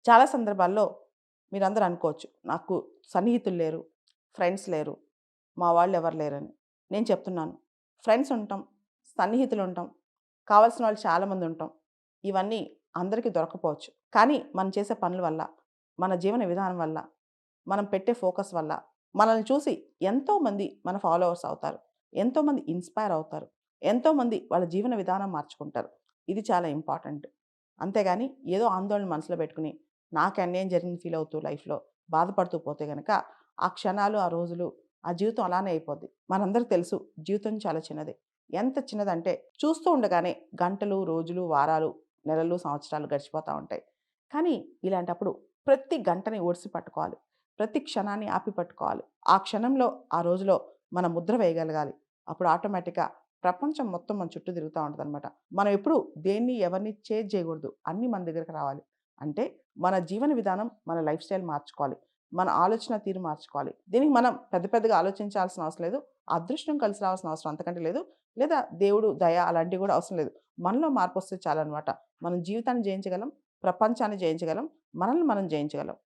చాలా సందర్భాల్లో మీరందరూ అనుకోవచ్చు, నాకు సన్నిహితులు లేరు, ఫ్రెండ్స్ లేరు, మా వాళ్ళు ఎవరు లేరని. నేను చెప్తున్నాను, ఫ్రెండ్స్ ఉంటాం, సన్నిహితులు ఉంటాం, కావాల్సిన వాళ్ళు చాలామంది ఉంటాం. ఇవన్నీ అందరికీ దొరకపోవచ్చు. కానీ మనం చేసే పనుల వల్ల, మన జీవన విధానం వల్ల, మనం పెట్టే ఫోకస్ వల్ల, మనల్ని చూసి ఎంతోమంది మన ఫాలోవర్స్ అవుతారు. ఎంతోమంది ఇన్‌స్పైర్ అవుతారు. ఎంతోమంది వాళ్ళ జీవన విధానం మార్చుకుంటారు. ఇది చాలా ఇంపార్టెంట్. అంతేగాని ఏదో ఆందోళన మనసులో పెట్టుకొని, నాకు అన్యాయం జరిగింది ఫీల్ అవుతూ లైఫ్‌లో బాధపడుతూ పోతే గనక, ఆ క్షణాలు, ఆ రోజులు, ఆ జీవితం అలానే అయిపోద్ది. మనందరికి తెలుసు జీవితం చాలా చిన్నది. ఎంత చిన్నదంటే చూస్తూ ఉండగానే గంటలు, రోజులు, వారాలు, నెలలు, సంవత్సరాలు గడిచిపోతా ఉంటాయి. కానీ ఇలాంటప్పుడు ప్రతి గంటని ఒడిసి పట్టుకోవాలి. ప్రతి క్షణాన్ని ఆపి పట్టుకోవాలి. ఆ క్షణంలో, ఆ రోజులో మన ముద్ర వేయగలగాలి. అప్పుడు ఆటోమేటిక్‌గా ప్రపంచం మొత్తం మన చుట్టూ తిరుగుతా ఉంటదనమాట. మనం ఎప్పుడు దేన్ని, ఎవరిని చేజ్ చేయకూడదు. అన్నీ మన దగ్గరికి రావాలి. అంటే మన జీవన విధానం, మన లైఫ్ స్టైల్ మార్చుకోవాలి. మన ఆలోచన తీరు మార్చుకోవాలి. దీనికి మనం పెద్ద పెద్దగా ఆలోచించాల్సిన అవసరం లేదు. అదృష్టం కలిసి రావాల్సిన అవసరం అంతకంటే లేదు. లేదా దేవుడు దయ అలాంటివి కూడా అవసరం లేదు. మనలో మార్పొస్తే చాలనమాట. మనం జీవితాన్ని జయించగలం, ప్రపంచాన్ని జయించగలం, మనల్ని మనం జయించగలం.